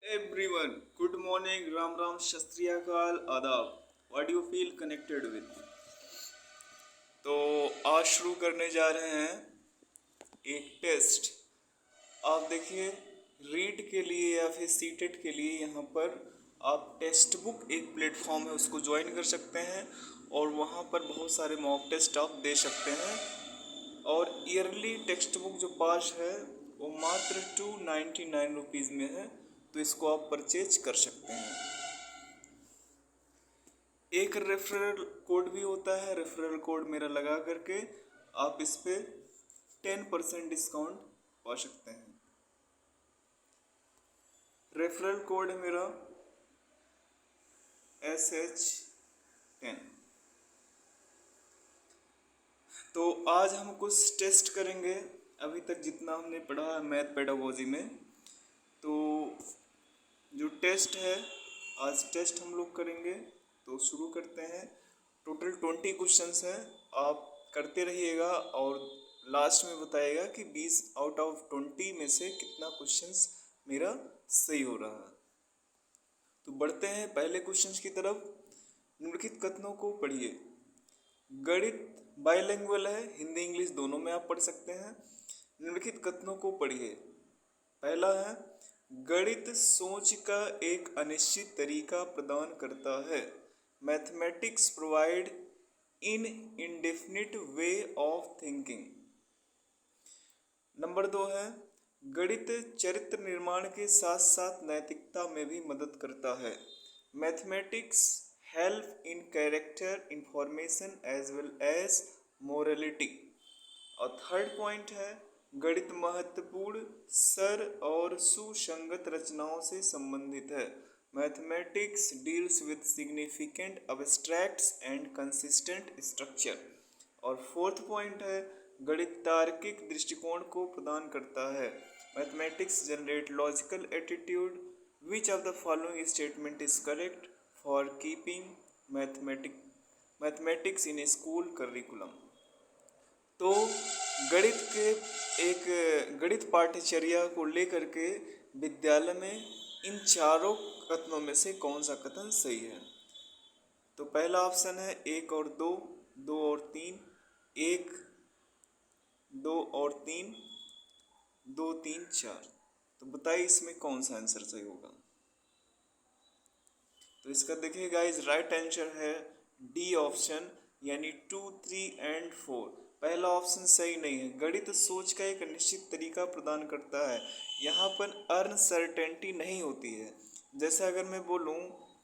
Everyone, good morning, Ram Ram, Shastriyakal, Adab. What do you feel connected with? तो आज शुरू करने जा रहे हैं एक टेस्ट। आप देखिए, रीट के लिए या फिर सीटेट के लिए यहाँ पर आप टेक्स्ट बुक एक प्लेटफॉर्म है उसको ज्वाइन कर सकते हैं और वहाँ पर बहुत सारे मॉक टेस्ट आप दे सकते हैं। और ईयरली टेक्स्ट बुक जो पास है वो मात्र 299 रुपीज़ में है, तो इसको आप परचेज कर सकते हैं। एक रेफरल कोड भी होता है, रेफरल कोड मेरा लगा करके आप इस पे 10% डिस्काउंट पा सकते हैं। रेफरल कोड है मेरा SH10। तो आज हम कुछ टेस्ट करेंगे। अभी तक जितना हमने पढ़ा है मैथ पेडागोजी में, तो जो टेस्ट है आज टेस्ट हम लोग करेंगे। तो शुरू करते हैं। टोटल 20 क्वेश्चंस हैं, आप करते रहिएगा और लास्ट में बताइएगा कि 20 आउट ऑफ 20 में से कितना क्वेश्चंस मेरा सही हो रहा है। तो बढ़ते हैं पहले क्वेश्चंस की तरफ। निम्नलिखित कथनों को पढ़िए। गणित बाइलिंगुअल है, हिंदी इंग्लिश दोनों में आप पढ़ सकते हैं। निम्नलिखित कथनों को पढ़िए। पहला है, गणित सोच का एक अनिश्चित तरीका प्रदान करता है। Mathematics provide in indefinite way of thinking. Number 2 है, गणित चरित्र निर्माण के साथ साथ नैतिकता में भी मदद करता है। Mathematics help in character information as well as morality. और थर्ड पॉइंट है, गणित महत्वपूर्ण सर और सुसंगत रचनाओं से संबंधित है। Mathematics deals with significant abstracts and consistent structure. और फोर्थ पॉइंट है, गणित तार्किक दृष्टिकोण को प्रदान करता है। Mathematics generate logical attitude. Which of the following statement is correct for keeping mathematics in school curriculum. तो गणित पाठ्यचर्या को लेकर के विद्यालय में इन चारों कथनों में से कौन सा कथन सही है? तो पहला ऑप्शन है 1 और 2, 2 और 3, 1, 2 और 3, 2, 3, 4। तो बताइए इसमें कौन सा आंसर सही होगा? तो इसका देखिए गाइस, राइट आंसर है डी ऑप्शन, यानी 2, 3 एंड 4। पहला ऑप्शन सही नहीं है। गणित सोच का एक निश्चित तरीका प्रदान करता है, यहाँ पर अनसर्टेनिटी नहीं होती है। जैसे अगर मैं बोलूँ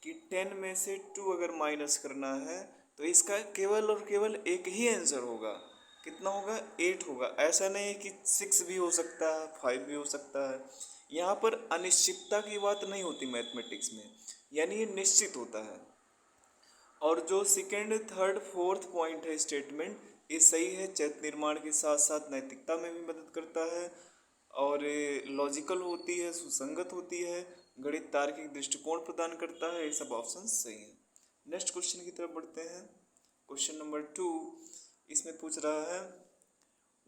कि 10 में से 2 अगर माइनस करना है तो इसका केवल और केवल एक ही आंसर होगा। कितना होगा? 8 होगा। ऐसा नहीं है कि 6 भी हो सकता है, 5 भी हो सकता है। यहाँ पर अनिश्चितता की बात नहीं होती मैथमेटिक्स में, यानी ये निश्चित होता है। और जो सेकेंड, थर्ड, फोर्थ पॉइंट है स्टेटमेंट, ये सही है। चरित्र निर्माण के साथ साथ नैतिकता में भी मदद करता है और लॉजिकल होती है, सुसंगत होती है, गणित तार्किक दृष्टिकोण प्रदान करता है। ये सब ऑप्शन सही है। नेक्स्ट क्वेश्चन की तरफ बढ़ते हैं। क्वेश्चन नंबर 2 इसमें पूछ रहा है,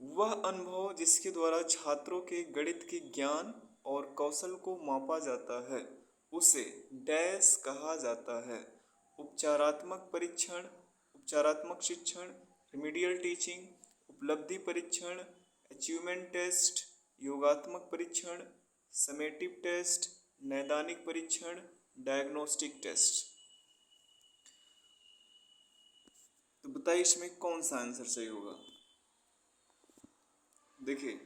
वह अनुभव जिसके द्वारा छात्रों के गणित के ज्ञान और कौशल को मापा जाता है उसे डैश कहा जाता है। उपचारात्मक परीक्षण, उपचारात्मक शिक्षण, रिमीडियल टीचिंग, उपलब्धि परीक्षण, अचीवमेंट टेस्ट, योगात्मक परीक्षण, समेटिव टेस्ट, नैदानिक परीक्षण, डायग्नोस्टिक टेस्ट। तो बताइए इसमें कौन सा आंसर सही होगा? देखिए,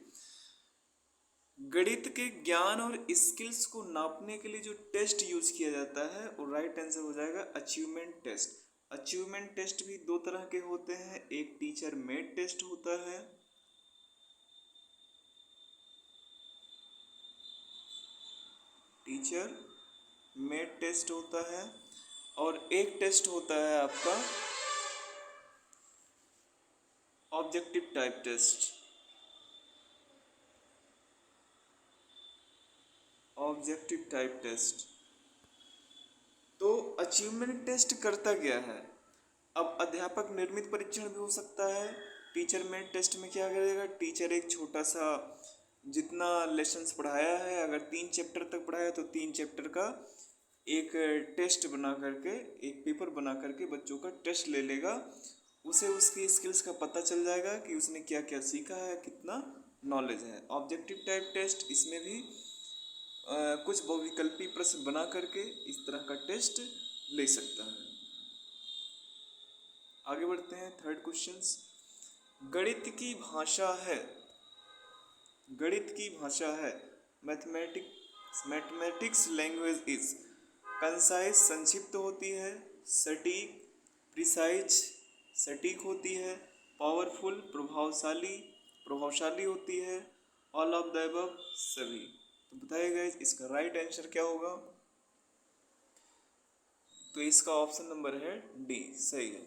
गणित के ज्ञान और स्किल्स को नापने के लिए जो टेस्ट यूज किया जाता है वो राइट आंसर हो जाएगा अचीवमेंट टेस्ट। अचीवमेंट टेस्ट भी दो तरह के होते हैं, एक टीचर मेड टेस्ट होता है, टीचर मेड टेस्ट होता है, और एक टेस्ट होता है आपका objective type test. Objective type test. तो अचीवमेंट टेस्ट करता क्या है? अब अध्यापक निर्मित परीक्षण भी हो सकता है। टीचर मेड टेस्ट में क्या करेगा? टीचर एक छोटा सा जितना लेसन्स पढ़ाया है, अगर 3 चैप्टर तक पढ़ाया तो 3 चैप्टर का एक टेस्ट बना करके, एक पेपर बना करके बच्चों का टेस्ट ले लेगा। उसे उसकी स्किल्स का पता चल जाएगा कि उसने क्या क्या सीखा है, कितना नॉलेज है। ऑब्जेक्टिव टाइप टेस्ट, इसमें भी कुछ बहुविकल्पी प्रश्न बना करके इस तरह का टेस्ट ले सकता है। आगे बढ़ते हैं, थर्ड क्वेश्चंस। गणित की भाषा है, गणित की भाषा है, मैथमेटिक्स लैंग्वेज इज। कंसाइज संक्षिप्त होती है, सटीक प्रिसाइज सटीक होती है, पावरफुल प्रभावशाली प्रभावशाली होती है, ऑल ऑफ द अबव सभी। तो बताइए गाइस इसका राइट आंसर क्या होगा। तो इसका ऑप्शन नंबर है डी सही है।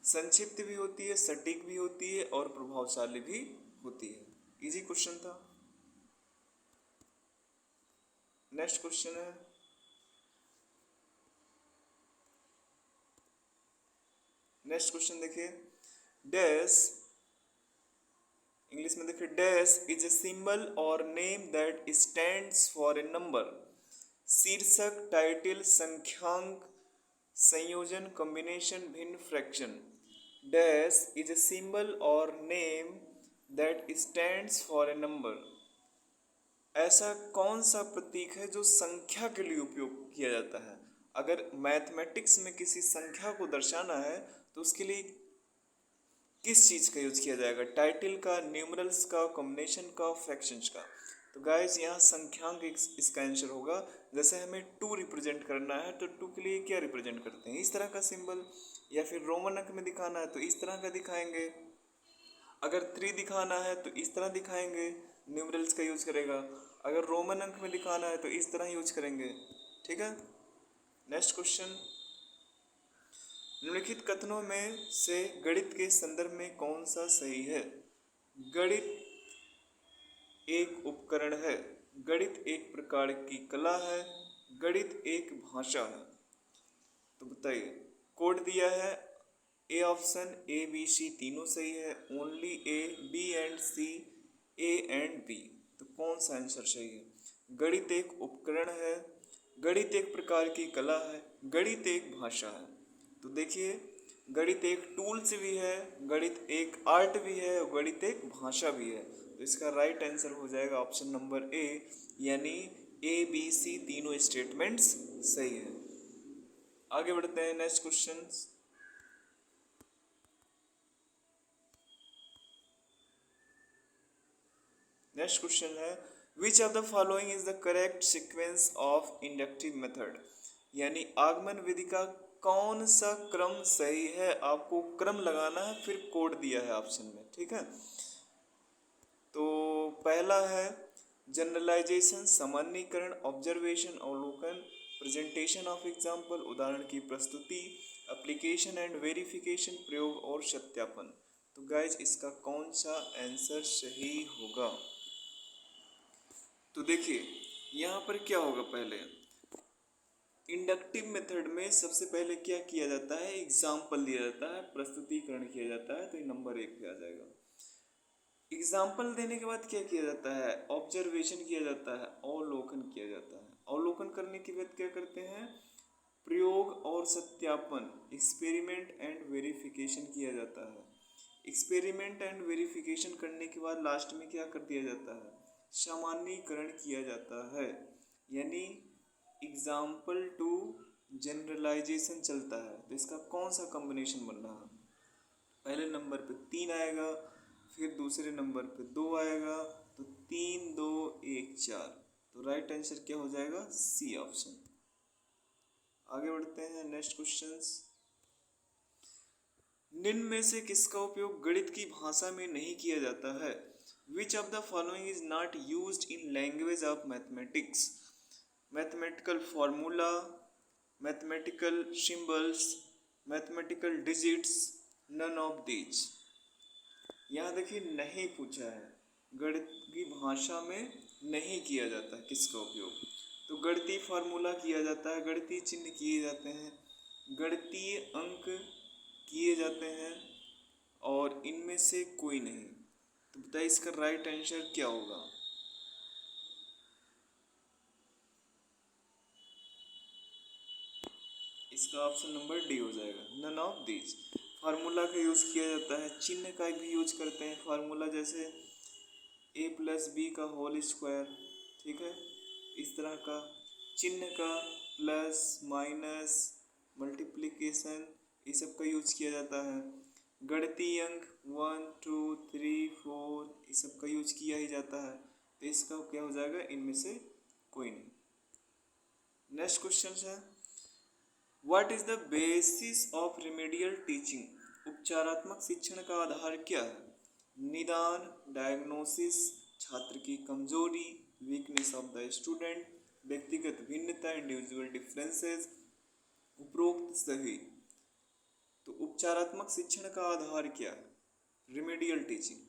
संक्षिप्त भी होती है, सटीक भी होती है और प्रभावशाली भी होती है। इजी क्वेश्चन था। नेक्स्ट क्वेश्चन है, नेक्स्ट क्वेश्चन देखिए। डैश, इंग्लिश में देखिए, dash is a symbol or name that stands for a number. शीर्षक, टाइटल, संख्यांक, संयोजन, कॉम्बिनेशन, भिन्न, fraction. Dash is a symbol or name that stands for a number. ऐसा कौन सा प्रतीक है जो संख्या के लिए उपयोग किया जाता है। अगर मैथमेटिक्स में किसी संख्या को दर्शाना है तो उसके लिए किस चीज़ का यूज किया जाएगा, टाइटल का, न्यूमरल्स का, कॉम्बिनेशन का, फ्रैक्शंस का। तो गाइस यहाँ संख्यांक इसका आंसर होगा। जैसे हमें 2 रिप्रेजेंट करना है तो 2 के लिए क्या रिप्रेजेंट करते हैं, इस तरह का सिंबल, या फिर रोमन अंक में दिखाना है तो इस तरह का दिखाएंगे। अगर 3 दिखाना है तो इस तरह दिखाएंगे, न्यूमरल्स का यूज करेगा। अगर रोमन अंक में दिखाना है तो इस तरह यूज करेंगे। ठीक है, नेक्स्ट क्वेश्चन। निम्नलिखित कथनों में से गणित के संदर्भ में कौन सा सही है। गणित एक उपकरण है, गणित एक प्रकार की कला है, गणित एक भाषा है। तो बताइए, कोड दिया है A option, A B C तीनों सही है, only A, B and C, A and B. तो कौन सा आंसर सही है। गणित एक उपकरण है, गणित एक प्रकार की कला है, गणित एक भाषा है। तो देखिए, गणित एक टूल्स भी है, गणित एक आर्ट भी है और गणित एक भाषा भी है। तो इसका राइट आंसर हो जाएगा ऑप्शन नंबर ए, यानी ए बी सी तीनों स्टेटमेंट्स सही है। आगे बढ़ते हैं, नेक्स्ट क्वेश्चन। नेक्स्ट क्वेश्चन है, which of the following is the correct sequence of inductive method. यानी आगमन विधि का कौन सा क्रम सही है। आपको क्रम लगाना है, फिर कोड दिया है ऑप्शन में। ठीक है, तो पहला है जनरलाइजेशन, सामान्यीकरण, ऑब्जर्वेशन, अवलोकन, प्रेजेंटेशन ऑफ एग्जाम्पल, उदाहरण की प्रस्तुति, एप्लीकेशन एंड वेरिफिकेशन, प्रयोग और सत्यापन। तो गाइज इसका कौन सा आंसर सही होगा। तो देखिए यहाँ पर क्या होगा, पहले इंडक्टिव मेथड में सबसे पहले क्या किया जाता है, एग्जाम्पल दिया जाता है, प्रस्तुतिकरण किया जाता है, तो ये नंबर 1 पे आ जाएगा। एग्जाम्पल देने के बाद क्या किया जाता है, ऑब्जर्वेशन किया जाता है, अवलोकन किया जाता है। अवलोकन करने के बाद क्या करते हैं, प्रयोग और सत्यापन, एक्सपेरिमेंट एंड वेरिफिकेशन किया जाता है। एक्सपेरिमेंट एंड वेरिफिकेशन करने के बाद लास्ट में क्या कर दिया जाता है, सामान्यीकरण किया जाता है। यानी एग्जाम्पल टू जनरलाइजेशन चलता है। तो इसका कौन सा कॉम्बिनेशन बन रहा है, पहले नंबर पे 3 आएगा, फिर दूसरे नंबर पे 2 आएगा, तो 3 2 1 4। तो राइट आंसर क्या हो जाएगा, सी ऑप्शन। आगे बढ़ते हैं, नेक्स्ट क्वेश्चंस। निम्न में से किसका उपयोग गणित की भाषा में नहीं किया जाता है। Which of the following is not used in language of mathematics. Mathematical formula, mathematical symbols, mathematical digits, none of these. यहाँ देखिए नहीं पूछा है, गणित की भाषा में नहीं किया जाता किसका उपयोग। तो गणितीय फार्मूला किया जाता है, गणितीय चिन्ह किए जाते हैं, गणितीय अंक किए जाते हैं, और इनमें से कोई नहीं। तो बताइए इसका राइट आंसर क्या होगा। इसका ऑप्शन नंबर डी हो जाएगा, नन ऑफ दीज। फार्मूला का यूज़ किया जाता है, चिन्ह का भी यूज करते हैं फार्मूला, जैसे a प्लस बी का होल स्क्वायर, ठीक है, इस तरह का चिन्ह का, प्लस माइनस मल्टीप्लिकेशन, ये सब का यूज किया जाता है। गणितीय अंक 1 2 3 4 ये सब का यूज किया ही जाता है, तो इसका क्या हो जाएगा, इनमें से कोई नहीं। नेक्स्ट क्वेश्चन है, what is the basis of remedial teaching? उपचारात्मक शिक्षण का आधार क्या है? निदान, डायग्नोसिस, छात्र की कमजोरी, वीकनेस ऑफ द स्टूडेंट, व्यक्तिगत भिन्नता, इंडिविजुअल डिफरेंसेस, उपरोक्त सही। तो उपचारात्मक शिक्षण का आधार क्या है? Remedial teaching.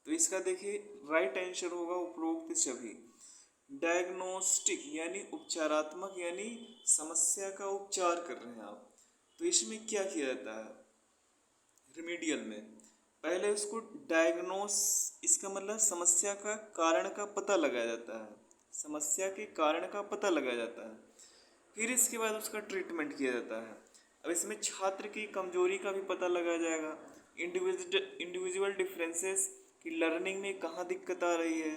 तो इसका देखिए राइट आंसर होगा उपरोक्त सभी। डायग्नोस्टिक यानी उपचारात्मक, यानी समस्या का उपचार कर रहे हैं आप, तो इसमें क्या किया जाता है रिमेडियल में? पहले उसको डायग्नोस, इसका मतलब समस्या का कारण का पता लगाया जाता है, समस्या के कारण का पता लगाया जाता है, फिर इसके बाद उसका ट्रीटमेंट किया जाता है। अब इसमें छात्र की कमजोरी का भी पता लगाया जाएगा, इंडिविजुअल डिफरेंसेस कि लर्निंग में कहाँ दिक्कत आ रही है,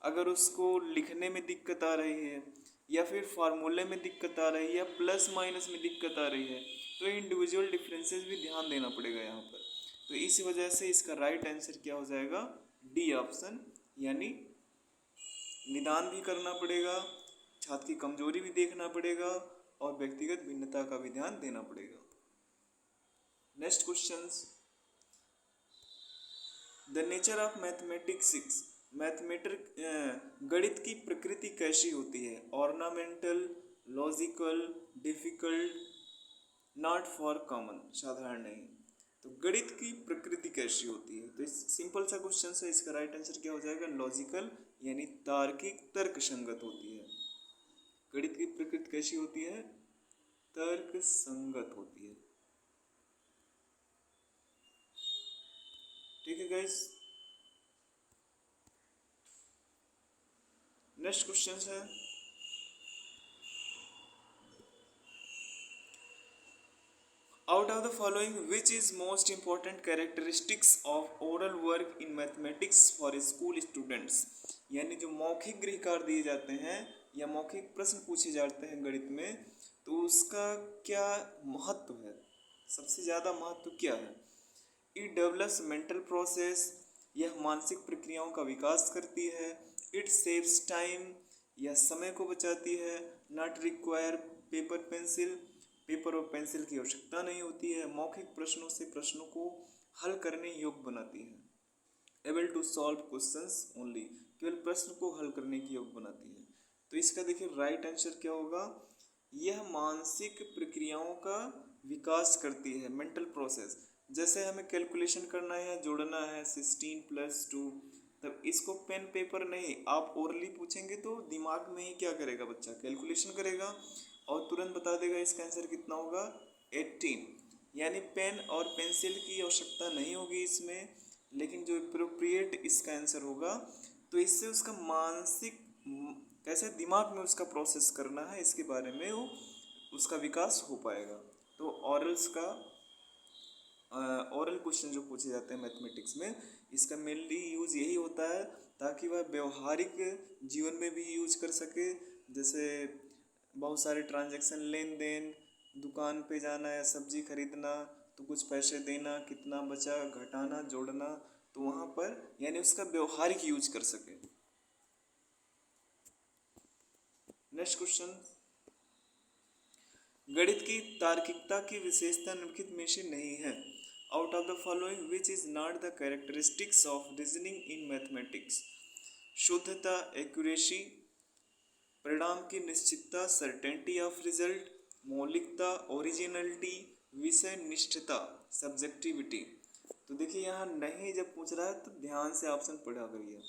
अगर उसको लिखने में दिक्कत आ रही है, या फिर फार्मूले में दिक्कत आ रही है, या प्लस माइनस में दिक्कत आ रही है, तो इंडिविजुअल डिफरेंसेस भी ध्यान देना पड़ेगा यहाँ पर। तो इस वजह से इसका राइट आंसर क्या हो जाएगा, डी ऑप्शन, यानी निदान भी करना पड़ेगा, छात्र की कमजोरी भी देखना पड़ेगा, और व्यक्तिगत भिन्नता का भी ध्यान देना पड़ेगा। Next questions, the nature of mathematics 6, गणित की प्रकृति कैसी होती है? Ornamental, logical, difficult, not for common, साधारण नहीं। तो गणित की प्रकृति कैसी होती है? तो सिंपल सा क्वेश्चन है, इसका राइट आंसर क्या हो जाएगा, लॉजिकल, यानी तार्किक, तर्क संगत होती है। गणित की प्रकृति कैसी होती है? तर्क संगत होती है। ठीक है गाइस, नेक्स्ट क्वेश्चन है, out of the following which is most important characteristics of oral work in mathematics for school students? यानी जो मौखिक गृह कार्य दिए जाते हैं या मौखिक प्रश्न पूछे जाते हैं गणित में, तो उसका क्या महत्व है, सबसे ज़्यादा महत्व क्या है? इट डेवलप्स मेंटल प्रोसेस, यह मानसिक प्रक्रियाओं का विकास करती है। इट सेव्स टाइम, यह समय को बचाती है। Not require paper pencil, paper और पेंसिल की आवश्यकता नहीं होती है। मौखिक प्रश्नों से प्रश्नों को हल करने योग्य बनाती है। Able to solve questions only, केवल प्रश्न को हल करने की योग्य बनाती है। तो इसका देखिए राइट आंसर क्या होगा, यह मानसिक प्रक्रियाओं का विकास करती है, मेंटल प्रोसेस। जैसे हमें कैलकुलेशन करना है या जोड़ना है 16 + 2, तब इसको पेन पेपर नहीं, आप ओरली पूछेंगे तो दिमाग में ही क्या करेगा बच्चा, कैलकुलेशन करेगा और तुरंत बता देगा इसका आंसर कितना होगा, 18। यानी पेन और पेंसिल की आवश्यकता नहीं होगी इसमें, लेकिन जो अप्रोप्रिएट इसका आंसर होगा, तो इससे उसका मानसिक कैसे दिमाग में उसका प्रोसेस करना है, इसके बारे में वो उसका विकास हो पाएगा। तो ऑरल्स का ओरल क्वेश्चन जो पूछे जाते हैं मैथमेटिक्स में, इसका मेनली यूज़ यही होता है ताकि वह व्यवहारिक जीवन में भी यूज कर सके। जैसे बहुत सारे ट्रांजैक्शन, लेन देन, दुकान पे जाना या सब्जी खरीदना, तो कुछ पैसे देना, कितना बचा, घटाना, जोड़ना, तो वहाँ पर यानी उसका व्यवहारिक यूज कर सके। नेक्स्ट क्वेश्चन, गणित की तार्किकता की विशेषता निम्नलिखित में से नहीं है। Out of the following which is not the characteristics of reasoning in mathematics? शुद्धता, एक्यूरेसी, परिणाम की निश्चितता, सर्टेनिटी ऑफ रिजल्ट, मौलिकता, ओरिजिनलिटी, विषय निष्ठता, सब्जेक्टिविटी। तो देखिए यहाँ नहीं जब पूछ रहा है तो ध्यान से ऑप्शन पढ़ा करिए।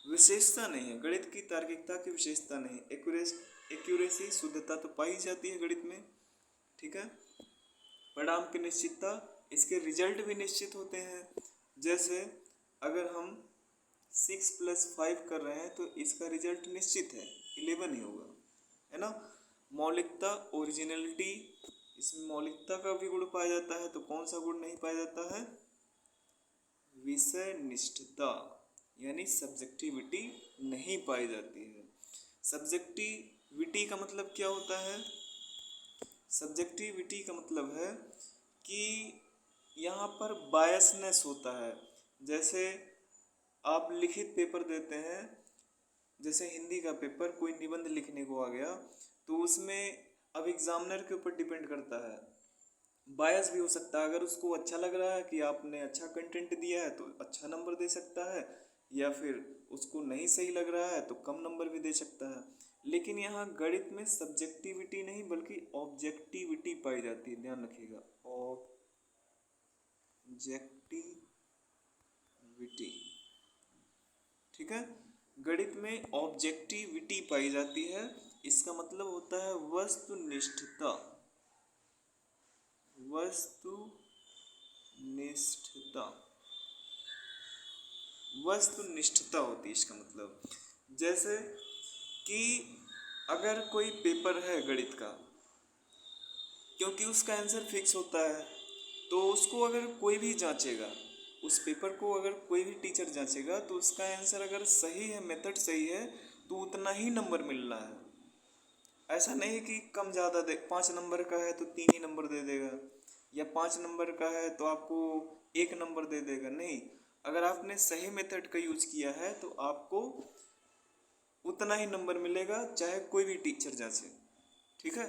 विशेषता नहीं है, गणित की तार्किकता की विशेषता नहीं। एक्यूरेसी, शुद्धता तो पाई जाती है गणित में, ठीक है। परिणाम की निश्चितता, इसके रिजल्ट भी निश्चित होते हैं। जैसे अगर हम 6 + 5 कर रहे हैं तो इसका रिजल्ट निश्चित है 11 ही होगा, है ना। मौलिकता, ओरिजिनलिटी, इसमें मौलिकता का भी गुण पाया जाता है, तो कौन सा गुण नहीं पाया जाता है? विषय निष्ठता यानी सब्जेक्टिविटी नहीं पाई जाती है। सब्जेक्टिविटी का मतलब क्या होता है? सब्जेक्टिविटी का मतलब है कि यहाँ पर बायसनेस होता है। जैसे आप लिखित पेपर देते हैं, जैसे हिंदी का पेपर, कोई निबंध लिखने को आ गया तो उसमें अब एग्जामिनर के ऊपर डिपेंड करता है, बायस भी हो सकता है। अगर उसको अच्छा लग रहा है कि आपने अच्छा कंटेंट दिया है तो अच्छा नंबर दे सकता है, या फिर उसको नहीं सही लग रहा है तो कम नंबर भी दे सकता है। लेकिन यहाँ गणित में सब्जेक्टिविटी नहीं बल्कि ऑब्जेक्टिविटी पाई जाती है, ध्यान रखिएगा, ऑब्जेक्टिविटी, ठीक है। गणित में ऑब्जेक्टिविटी पाई जाती है, इसका मतलब होता है वस्तुनिष्ठता, वस्तुनिष्ठता, वस्तुनिष्ठता होती है इसका मतलब। जैसे कि अगर कोई पेपर है गणित का, क्योंकि उसका आंसर फिक्स होता है, तो उसको अगर कोई भी जांचेगा, उस पेपर को अगर कोई भी टीचर जांचेगा तो उसका आंसर अगर सही है, मेथड सही है, तो उतना ही नंबर मिलना है। ऐसा नहीं कि कम ज़्यादा दे, 5 नंबर का है तो 3 ही नंबर दे देगा, या 5 नंबर का है तो आपको 1 नंबर दे देगा, नहीं। अगर आपने सही मेथड का यूज किया है तो आपको उतना ही नंबर मिलेगा, चाहे कोई भी टीचर जांचे, ठीक है।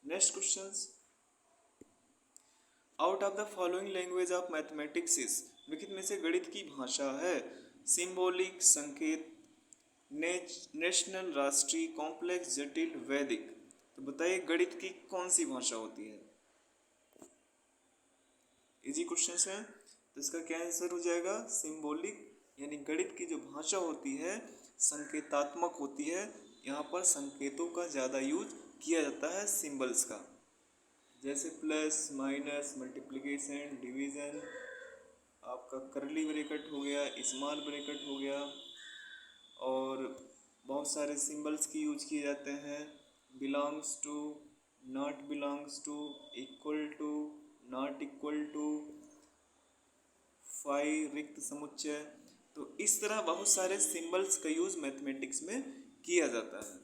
Next questions, out of the following language of mathematics is, निम्नलिखित में से गणित की भाषा है सिंबॉलिक, संकेत, नेशनल, राष्ट्रीय, कॉम्प्लेक्स, जटिल, वैदिक। तो बताइए गणित की कौन सी भाषा होती है? इजी क्वेश्चन है, तो इसका क्या आंसर हो जाएगा? सिंबॉलिक, यानी गणित की जो भाषा होती है संकेतात्मक होती है। यहाँ पर संकेतों का ज़्यादा यूज किया जाता है, सिंबल्स का, जैसे प्लस, माइनस, मल्टीप्लिकेशन, डिवीज़न, आपका करली ब्रैकेट हो गया, स्मॉल ब्रैकेट हो गया, और बहुत सारे सिंबल्स की यूज किए जाते हैं, belongs to, not belongs to, equal to, not equal to, phi, रिक्त समुच्चय। तो इस तरह बहुत सारे सिंबल्स का यूज मैथमेटिक्स में किया जाता है।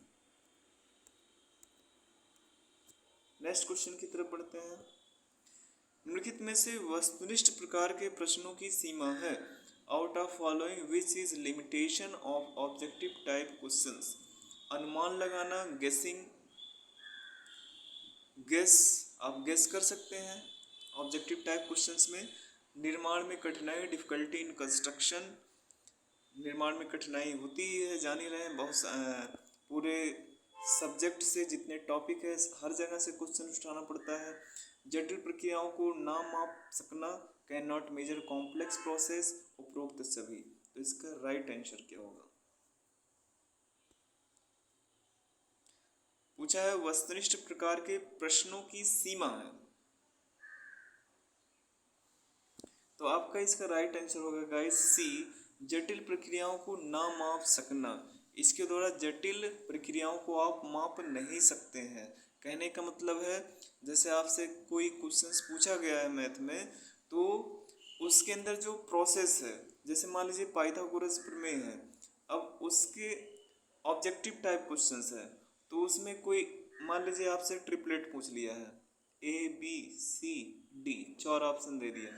नेक्स्ट क्वेश्चन की तरफ बढ़ते हैं। निम्नलिखित में से वस्तुनिष्ठ प्रकार के प्रश्नों की सीमा है, out of following which is limitation of objective type questions. अनुमान लगाना, गेसिंग, गेस, आप गेस कर सकते हैं ऑब्जेक्टिव टाइप क्वेश्चंस में। निर्माण में कठिनाई, डिफिकल्टी इन कंस्ट्रक्शन, निर्माण में कठिनाई होती ही है, जान ही रहे हैं, बहुत पूरे सब्जेक्ट से जितने टॉपिक है हर जगह से क्वेश्चन उठाना पड़ता है। जटिल प्रक्रियाओं को ना माप सकना, can not measure complex process, उपरोक्त सभी। तो इसका राइट आंसर क्या होगा? पूछा है वस्तुनिष्ठ प्रकार के प्रश्नों की सीमा है, तो आपका इसका राइट आंसर होगा गाइस सी, जटिल प्रक्रियाओं को ना माप सकना। इसके द्वारा जटिल प्रक्रियाओं को आप माप नहीं सकते हैं। कहने का मतलब है, जैसे आपसे कोई क्वेश्चंस पूछा गया है मैथ में, तो उसके अंदर जो प्रोसेस है, जैसे मान लीजिए पाइथागोरस प्रमेय है, अब उसके ऑब्जेक्टिव टाइप क्वेश्चंस है, तो उसमें कोई मान लीजिए आपसे ट्रिपलेट पूछ लिया है, ABCD 4 ऑप्शन दे दिया,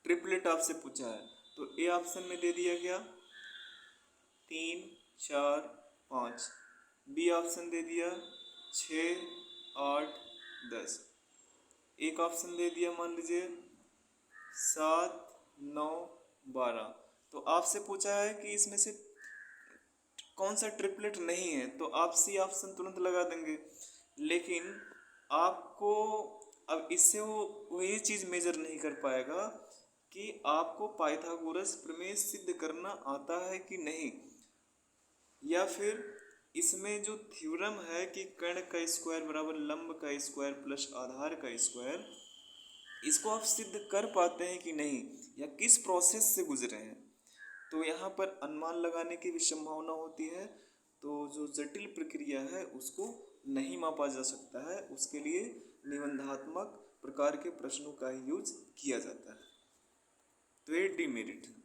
ट्रिपलेट आपसे पूछा है, तो ए ऑप्शन में दे दिया गया 3, 4, 5, बी ऑप्शन दे दिया 6, 8, 10, एक ऑप्शन दे दिया मान लीजिए 7, 9, 12। तो आपसे पूछा है कि इसमें से कौन सा ट्रिपलेट नहीं है, तो आप सी ऑप्शन तुरंत लगा देंगे। लेकिन आपको अब इससे वो ये चीज़ मेजर नहीं कर पाएगा कि आपको पाइथागोरस प्रमेय सिद्ध करना आता है कि नहीं, या फिर इसमें जो थ्योरम है कि कर्ण का स्क्वायर बराबर लंब का स्क्वायर प्लस आधार का स्क्वायर, इसको आप सिद्ध कर पाते हैं कि नहीं, या किस प्रोसेस से गुजरे हैं। तो यहाँ पर अनुमान लगाने की भी संभावना होती है। तो जो जटिल प्रक्रिया है उसको नहीं मापा जा सकता है, उसके लिए निबंधात्मक प्रकार के प्रश्नों का ही यूज किया जाता है। तो ये डिमेरिट है।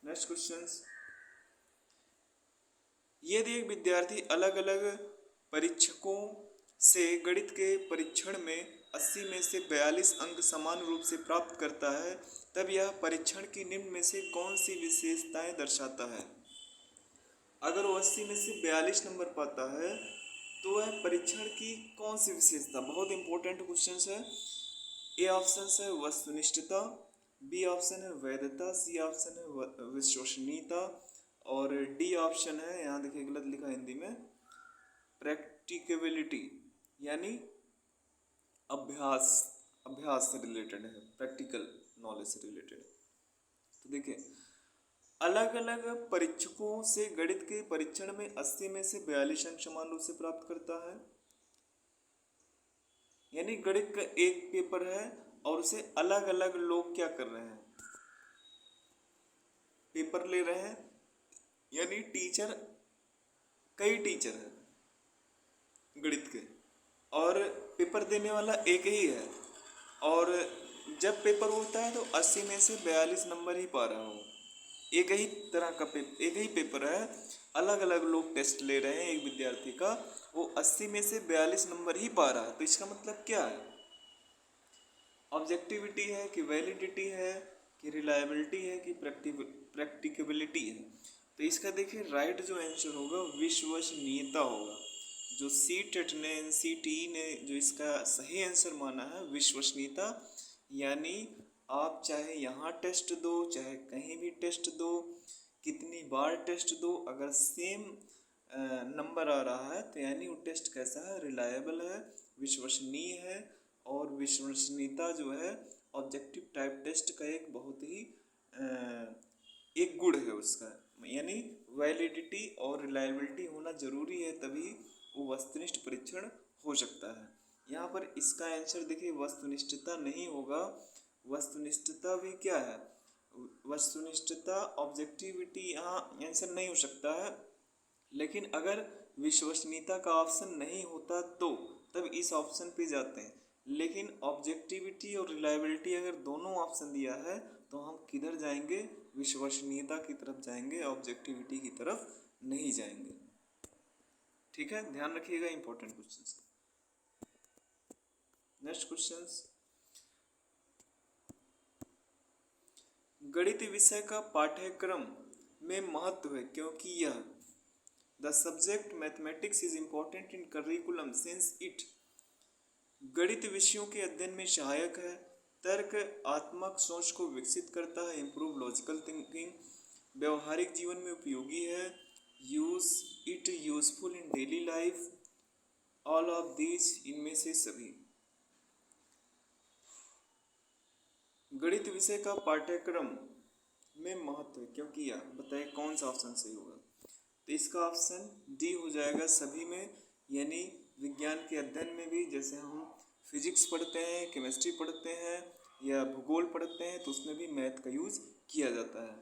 नेक्स्ट क्वेश्चन, यदि एक विद्यार्थी अलग अलग परीक्षकों से गणित के परीक्षण में 80 में से 42 अंक समान रूप से प्राप्त करता है, तब यह परीक्षण की निम्न में से कौन सी विशेषताएं दर्शाता है। अगर वो 80 में से 42 नंबर पाता है तो वह परीक्षण की कौन सी विशेषता, बहुत इंपॉर्टेंट क्वेश्चन है। ए ऑप्शन है वस्तुनिष्ठता, बी ऑप्शन है वैधता, सी ऑप्शन है विश्वसनीयता, और डी ऑप्शन है, यहाँ देखिए गलत लिखा हिंदी में, प्रैक्टिकेबिलिटी, यानी अभ्यास, अभ्यास से रिलेटेड है, प्रैक्टिकल नॉलेज से रिलेटेड। तो देखिए अलग अलग परीक्षकों से गणित के परीक्षण में 80 में से 42 अंक समान रूप से प्राप्त करता है, यानी गणित का एक पेपर है और उसे अलग अलग लोग क्या कर रहे हैं, पेपर ले रहे हैं, यानी टीचर, कई टीचर हैं गणित के और पेपर देने वाला एक ही है, और जब पेपर होता है तो 80 में से 42 नंबर ही पा रहा हूँ। एक ही तरह का एक ही पेपर है, अलग अलग लोग टेस्ट ले रहे हैं, एक विद्यार्थी का वो 80 में से 42 नंबर ही पा रहा है। तो इसका मतलब क्या है, ऑब्जेक्टिविटी है कि वैलिडिटी है कि रिलायबिलिटी है कि प्रैक्टिकेबिलिटी है। तो इसका देखिए राइट जो आंसर होगा विश्वसनीयता होगा। जो सीटेट ने, एनसीटीई ने जो इसका सही आंसर माना है विश्वसनीयता, यानी आप चाहे यहाँ टेस्ट दो चाहे कहीं भी टेस्ट दो, कितनी बार टेस्ट दो, अगर सेम नंबर आ रहा है तो यानी वो टेस्ट कैसा है, रिलायबल है, विश्वसनीय है। और विश्वसनीयता जो है ऑब्जेक्टिव टाइप टेस्ट का एक बहुत ही एक गुण है उसका, यानी वैलिडिटी और रिलायबिलिटी होना जरूरी है, तभी वो वस्तुनिष्ठ परीक्षण हो सकता है। यहाँ पर इसका आंसर देखिए वस्तुनिष्ठता नहीं होगा, वस्तुनिष्ठता भी क्या है, वस्तुनिष्ठता ऑब्जेक्टिविटी यहाँ आंसर नहीं हो सकता है। लेकिन अगर विश्वसनीयता का ऑप्शन नहीं होता तो तब इस ऑप्शन पे जाते हैं, लेकिन ऑब्जेक्टिविटी और रिलायबिलिटी अगर दोनों ऑप्शन दिया है तो हम किधर जाएंगे, विश्वसनीयता की तरफ जाएंगे, ऑब्जेक्टिविटी की तरफ नहीं जाएंगे। ठीक है, ध्यान रखिएगा इंपॉर्टेंट क्वेश्चंस। नेक्स्ट क्वेश्चंस, गणित विषय का पाठ्यक्रम में महत्व है क्योंकि यह the subject mathematics is important in curriculum since it, गणित विषयों के अध्ययन में सहायक है, तर्क आत्मक सोच को विकसित करता है, इम्प्रूव लॉजिकल थिंकिंग, व्यवहारिक जीवन में उपयोगी है, use it useful in daily life, all of these, इनमें से सभी। गणित विषय का पाठ्यक्रम में महत्व है क्योंकि यह, बताइए कौन सा ऑप्शन सही होगा। तो इसका ऑप्शन डी हो जाएगा सभी में, यानी विज्ञान के अध्ययन में भी, जैसे हम फिजिक्स पढ़ते हैं, केमिस्ट्री पढ़ते हैं या भूगोल पढ़ते हैं तो उसमें भी मैथ का यूज किया जाता है।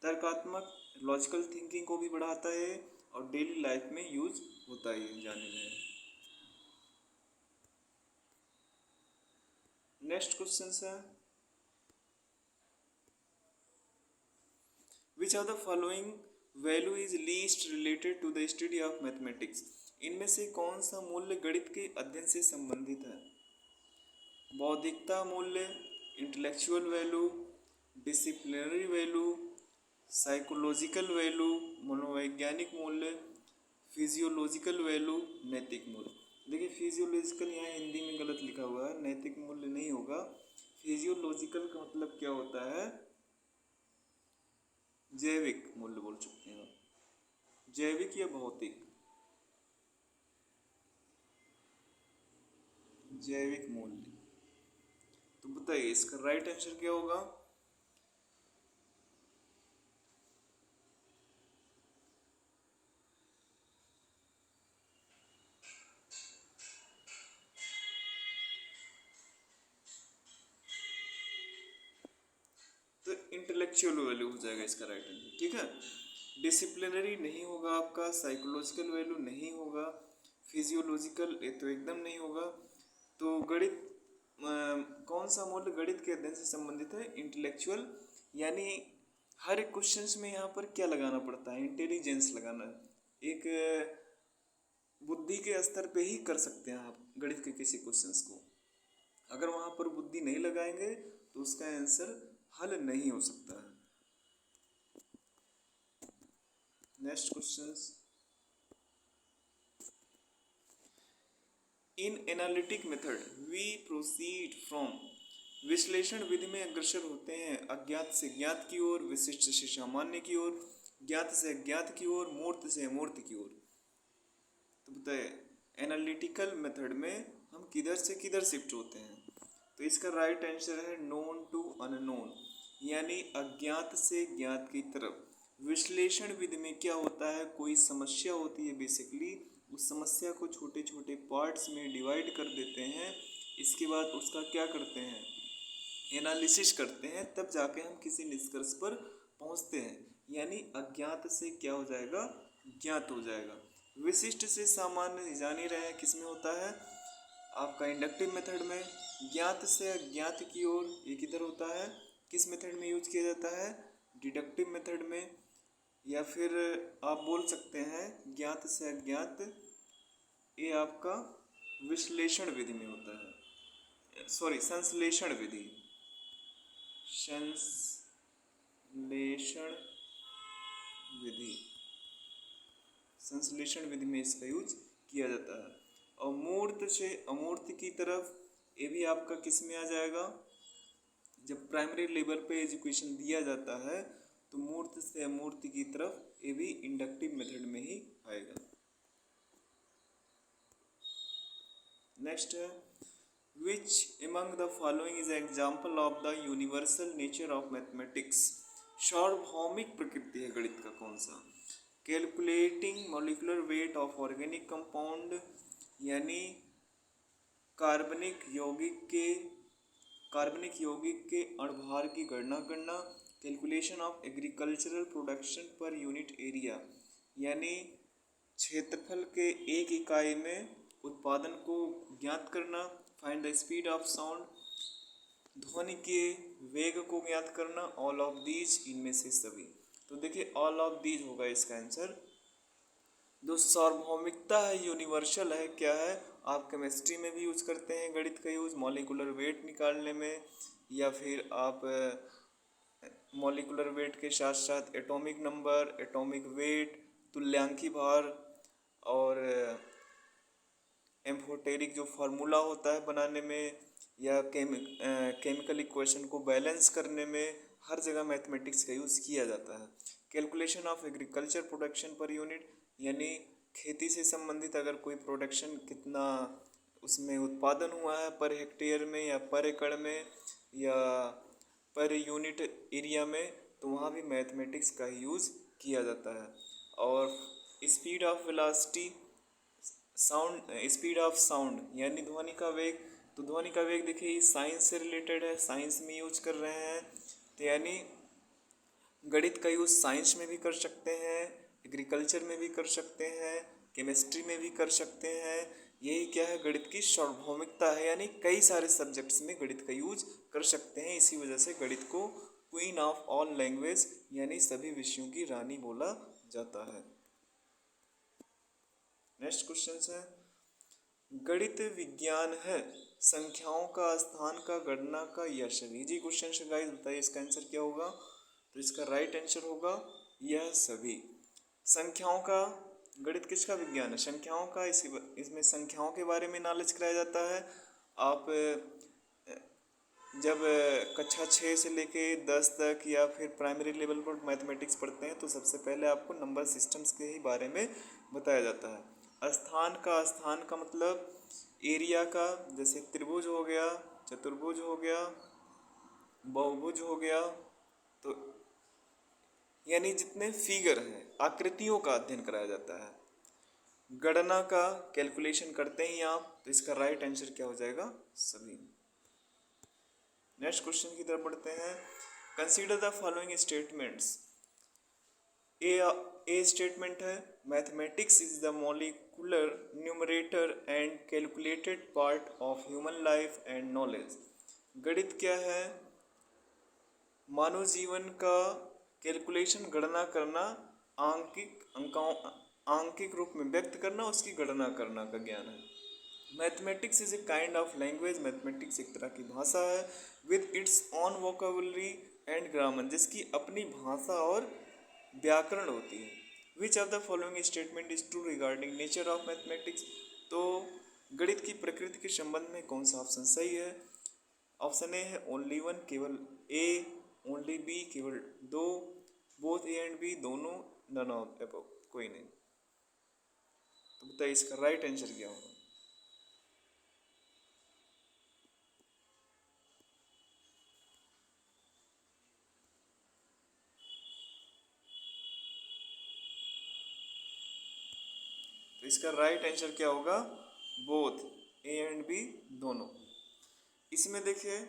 तर्कात्मक लॉजिकल थिंकिंग को भी बढ़ाता है और डेली लाइफ में यूज होता है, जाने में। नेक्स्ट क्वेश्चन है, which of the following value is least related to the study of mathematics, इनमें से कौन सा मूल्य गणित के अध्ययन से संबंधित है। बौद्धिकता मूल्य, intellectual value, disciplinary value, psychological value, मनोवैज्ञानिक मूल्य, फिजियोलॉजिकल वैल्यू, नैतिक मूल्य। देखिए फिजियोलॉजिकल यहाँ हिंदी में गलत लिखा हुआ है, नैतिक मूल्य नहीं होगा। फिजियोलॉजिकल का मतलब क्या होता है, जैविक मूल्य बोल सकते हैं, जैविक या भौतिक, जैविक मूल्य। तो बताइए इसका राइट आंसर क्या होगा। तो इंटेलेक्चुअल वैल्यू हो जाएगा इसका राइट आंसर, ठीक है। डिसिप्लिनरी नहीं होगा आपका, साइकोलॉजिकल वैल्यू नहीं होगा, फिजियोलॉजिकल ये तो एकदम नहीं होगा। तो गणित कौन सा मूल्य गणित के अध्ययन से संबंधित है? इंटेलेक्चुअल, यानी हर एक क्वेश्चंस में यहाँ पर क्या लगाना पड़ता है? इंटेलिजेंस लगाना है। एक बुद्धि के स्तर पे ही कर सकते हैं आप गणित के किसी क्वेश्चंस को। अगर वहाँ पर बुद्धि नहीं लगाएंगे तो उसका आंसर हल नहीं हो सकता है। Next questions, in analytic method we proceed from, विश्लेषण विधि में अग्रसर होते हैं अज्ञात से ज्ञात की ओर, विशिष्ट से सामान्य की ओर, ज्ञात से अज्ञात की ओर, मूर्त से अमूर्त की ओर। तो बताइए एनालिटिकल मेथड में हम किधर से किधर शिफ्ट होते हैं? तो इसका राइट आंसर है नोन टू अननोन, यानी अज्ञात से ज्ञात की तरफ। विश्लेषण विधि में क्या होता है? कोई समस्या होती है, बेसिकली उस समस्या को छोटे छोटे पार्ट्स में डिवाइड कर देते हैं, इसके बाद उसका क्या करते हैं? एनालिसिस करते हैं, तब जाके हम किसी निष्कर्ष पर पहुंचते हैं, यानी अज्ञात से क्या हो जाएगा? ज्ञात हो जाएगा। विशिष्ट से सामान्य जान ही रहे हैं किस में होता है? आपका इंडक्टिव मेथड में। ज्ञात से अज्ञात की ओर ये किधर होता है? किस मेथड में यूज किया जाता है? डिडक्टिव मेथड में। या फिर आप बोल सकते हैं ज्ञात से अज्ञात, ये आपका विश्लेषण विधि में होता है, सॉरी संश्लेषण विधि, संश्लेषण विधि, संश्लेषण विधि में इसका यूज किया जाता है। और मूर्त से अमूर्त की तरफ, ये भी आपका किस में आ जाएगा? जब प्राइमरी लेवल पे एजुकेशन दिया जाता है तो मूर्त से अमूर्त की तरफ, ये भी इंडक्टिव मेथड में ही आएगा। नेक्स्ट है, which among the following is example of the universal nature of mathematics, सार्वभौमिक प्रकृति है गणित का कौन सा? Calculating molecular weight of organic compound, यानी कार्बनिक यौगिक के अणुभार की गणना करना। Calculation of agricultural production per unit area, यानी क्षेत्रफल के एक इकाई में उत्पादन को ज्ञात करना। Find the speed of sound, ध्वनि के वेग को ज्ञात करना। ऑल ऑफ दीज, इनमें से सभी। तो देखिए ऑल ऑफ दीज होगा इसका आंसर। जो सार्वभौमिकता है, यूनिवर्सल है, क्या है? आप केमिस्ट्री में भी यूज करते हैं गणित का यूज मॉलिक्यूलर वेट निकालने में, या फिर आप मॉलिक्यूलर वेट के साथ साथ एटॉमिक नंबर, एटॉमिक वेट, तुल्यांकी भार और एम्फोटेरिक जो फार्मूला होता है बनाने में, या केमिकल इक्वेशन को बैलेंस करने में, हर जगह मैथमेटिक्स का यूज़ किया जाता है। Calculation of agriculture production per unit, यानी खेती से संबंधित अगर कोई प्रोडक्शन कितना उसमें उत्पादन हुआ है पर हेक्टेयर में, या पर एकड़ में, या पर यूनिट एरिया में, तो वहाँ भी मैथमेटिक्स का यूज़ किया जाता है। और speed of velocity, speed of sound, यानी ध्वनि का वेग। तो ध्वनि का वेग देखिए साइंस से रिलेटेड है, साइंस में यूज कर रहे हैं, तो यानी गणित का यूज साइंस में भी कर सकते हैं, एग्रीकल्चर में भी कर सकते हैं, केमिस्ट्री में भी कर सकते हैं। यही क्या है? गणित की सार्वभौमिकता है, यानी कई सारे सब्जेक्ट्स में गणित का यूज कर सकते हैं। इसी वजह से गणित को क्वीन ऑफ ऑल लैंग्वेज, यानी सभी विषयों की रानी बोला जाता है। नेक्स्ट क्वेश्चन है, गणित विज्ञान है संख्याओं का, स्थान का, गणना का, या सभी? जी क्वेश्चन है गाइस, बताइए इसका आंसर क्या होगा? तो इसका राइट आंसर होगा यह सभी। संख्याओं का गणित किसका विज्ञान है? संख्याओं का। इसमें संख्याओं के बारे में नॉलेज कराया जाता है। आप जब कक्षा 6 से लेके 10 तक या फिर प्राइमरी लेवल पर मैथमेटिक्स पढ़ते हैं तो सबसे पहले आपको नंबर सिस्टम्स के ही बारे में बताया जाता है। स्थान का मतलब एरिया का, जैसे त्रिभुज हो गया, चतुर्भुज हो गया, बहुभुज हो गया, तो यानी जितने फिगर हैं, आकृतियों का अध्ययन कराया जाता है। गणना का कैलकुलेशन करते ही आप, तो इसका राइट आंसर क्या हो जाएगा? सभी। नेक्स्ट क्वेश्चन की तरफ बढ़ते हैं, consider the following statements. A A statement है mathematics is the molecular numerator and calculated part of human life and knowledge. गणित क्या है? मानव जीवन का कैलकुलेशन गणना करना, आंकिक रूप में व्यक्त करना, उसकी गणना करना का ज्ञान है। Mathematics is a kind of language. Mathematics एक तरह की भाषा है with its on vocabulary and grammar, जिसकी अपनी भाषा और व्याकरण होती है। Which of the following statement is true regarding nature of mathematics. तो गणित की प्रकृति के संबंध में कौन सा ऑप्शन सही है? ऑप्शन ए है ओनली वन, केवल ए, ओनली बी, केवल दो, बोथ ए एंड बी, दोनों, नन ऑफ एबव, कोई नहीं। तो बताइए इसका राइट आंसर क्या होगा? तो इसका राइट आंसर क्या होगा? बोथ, ए एंड बी, दोनों। इसमें देखिए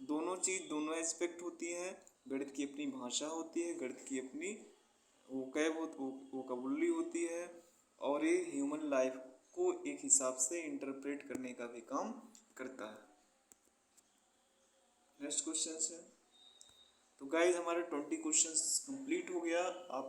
दोनों चीज, दोनों एस्पेक्ट होती हैं। गणित की अपनी भाषा होती है, गणित की अपनी वोकैबुलरी होती है, और ये ह्यूमन लाइफ को एक हिसाब से इंटरप्रेट करने का भी काम करता है। नेक्स्ट क्वेश्चन है। तो गाइज हमारे 20 क्वेश्चंस कंप्लीट हो गया। आप